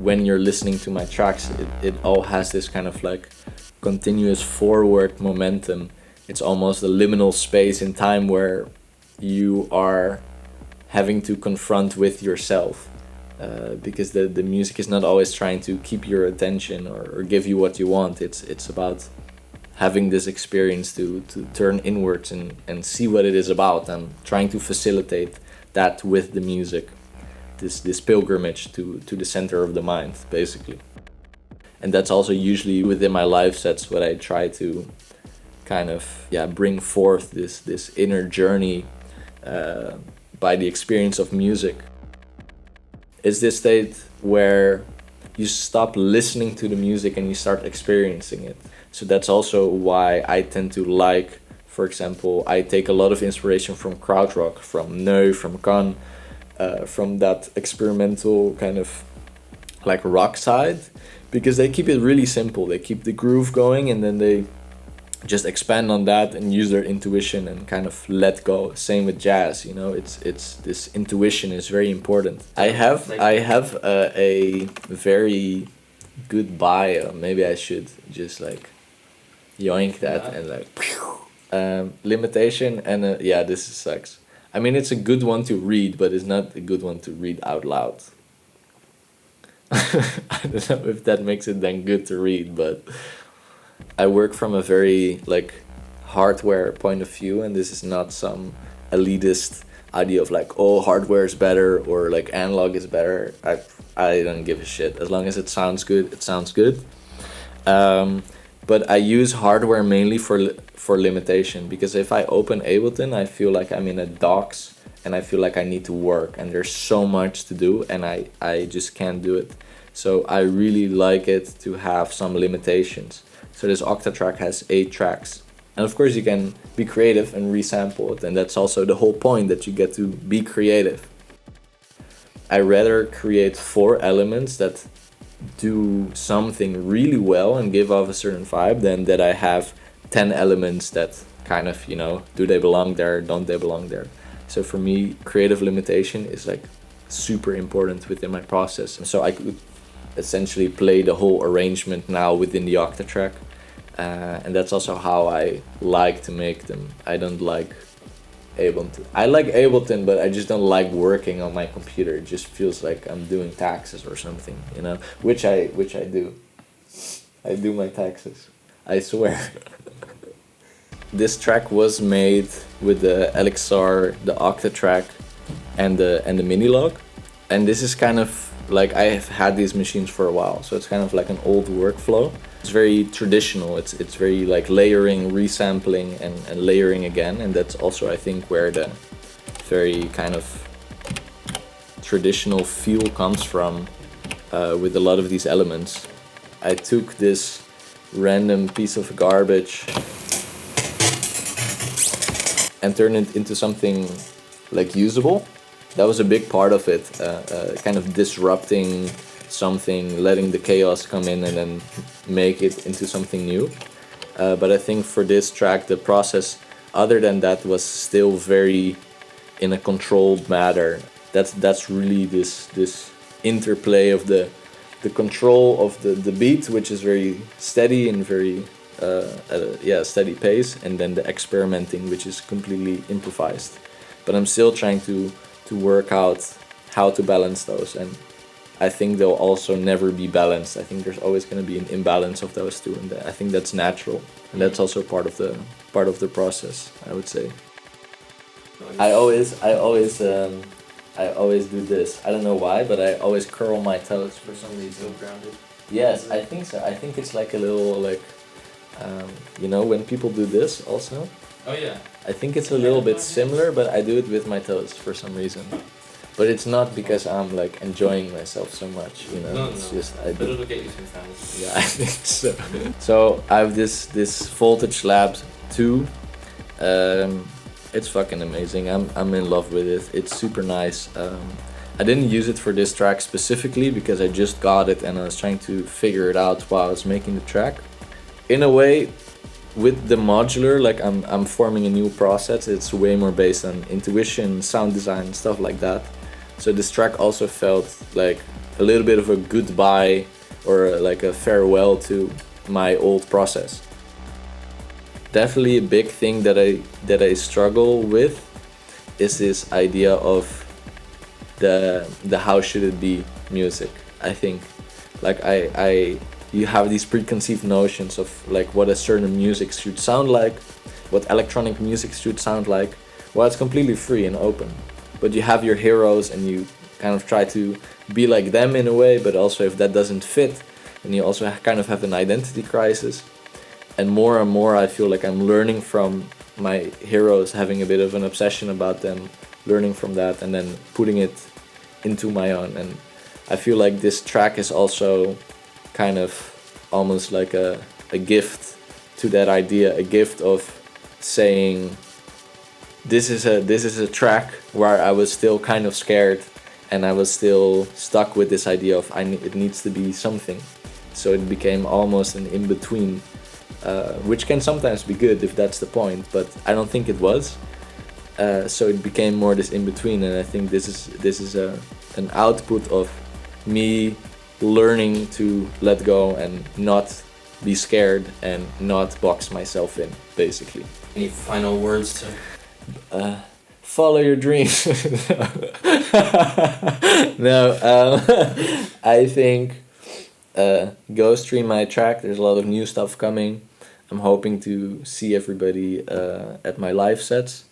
when you're listening to my tracks, it all has this kind of like continuous forward momentum. It's almost a liminal space in time where you are having to confront with yourself, because the music is not always trying to keep your attention or give you what you want. It's about having this experience to turn inwards and see what it is about, and trying to facilitate that with the music, this pilgrimage to the center of the mind, basically. And that's also usually within my live sets what I try to kind of bring forth, this inner journey by the experience of music. It's this state where you stop listening to the music and you start experiencing it. So that's also why I tend to like, for example, I take a lot of inspiration from krautrock, from Neu, from Kan, from that experimental kind of like rock side, because they keep it really simple. They keep the groove going and then they just expand on that and use their intuition and kind of let go. Same with jazz, you know, it's this intuition is very important. I have a very good bio. Maybe I should just like yoink that and like limitation and this sucks. I mean, it's a good one to read, but it's not a good one to read out loud. I don't know if that makes it then good to read, but I work from a very like hardware point of view, and this is not some elitist idea of like, oh, hardware is better or like analog is better. I don't give a shit. As long as it sounds good, it sounds good. But I use hardware mainly for limitation, because if I open Ableton, I feel like I'm in a docks and I feel like I need to work and there's so much to do and I just can't do it. So I really like it to have some limitations. So this Octatrack has 8 tracks. And of course you can be creative and resample it, and that's also the whole point, that you get to be creative. I rather create 4 elements that do something really well and give off a certain vibe than that I have 10 elements that kind of, you know, do they belong there, don't they belong there. So for me, creative limitation is like super important within my process. So I could essentially play the whole arrangement now within the Octatrack. And that's also how I like to make them. I don't like Ableton. I like Ableton, but I just don't like working on my computer. It just feels like I'm doing taxes or something, you know, which I do. I do my taxes, I swear. This track was made with the LXR, the Octatrack, and the Minilog. And this is kind of like, I have had these machines for a while, so it's kind of like an old workflow. It's very traditional. It's very like layering, resampling, and layering again. And that's also, I think, where the very kind of traditional feel comes from with a lot of these elements. I took this random piece of garbage and turned it into something like usable. That was a big part of it, kind of disrupting something, letting the chaos come in and then make it into something new. But I think for this track, the process, other than that, was still very in a controlled manner. That's really this interplay of the control of the beat, which is very steady and very steady pace, and then the experimenting, which is completely improvised. But I'm still trying to work out how to balance those, and I think they'll also never be balanced. I think there's always going to be an imbalance of those two, and I think that's natural, and that's also part of the process, I would say. I always do this. I don't know why, but I always curl my toes for some reason. Feel grounded. Yes, I think so. I think it's like a little like, you know, when people do this also. Oh yeah. I think it's a little bit similar, but I do it with my toes for some reason. But it's not because I'm like enjoying myself so much, you know. No, it's no. just I But do. it'll get you sometimes. Yeah, I think so. So I have this Voltage Lab 2. It's fucking amazing. I'm in love with it. It's super nice. I didn't use it for this track specifically because I just got it and I was trying to figure it out while I was making the track. In a way, with the modular, like I'm forming a new process. It's way more based on intuition, sound design, stuff like that. So this track also felt like a little bit of a goodbye or like a farewell to my old process. Definitely a big thing that I struggle with is this idea of the how should it be music. I think like I you have these preconceived notions of like what a certain music should sound like, what electronic music should sound like. Well, it's completely free and open, but you have your heroes and you kind of try to be like them in a way, but also if that doesn't fit, then you also kind of have an identity crisis. And more I feel like I'm learning from my heroes, having a bit of an obsession about them, learning from that and then putting it into my own. And I feel like this track is also kind of almost like a gift to that idea, a gift of saying this is a track where I was still kind of scared and I was still stuck with this idea of it needs to be something. So it became almost an in-between, which can sometimes be good if that's the point, but I don't think it was. So it became more this in-between, and I think this is an output of me learning to let go and not be scared and not box myself in, basically. Any final words to Follow your dreams. No, I think go stream my track. There's a lot of new stuff coming. I'm hoping to see everybody at my live sets.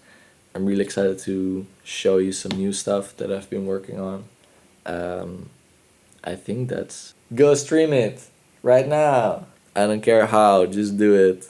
I'm really excited to show you some new stuff that I've been working on. I think that's... Go stream it right now. I don't care how, just do it.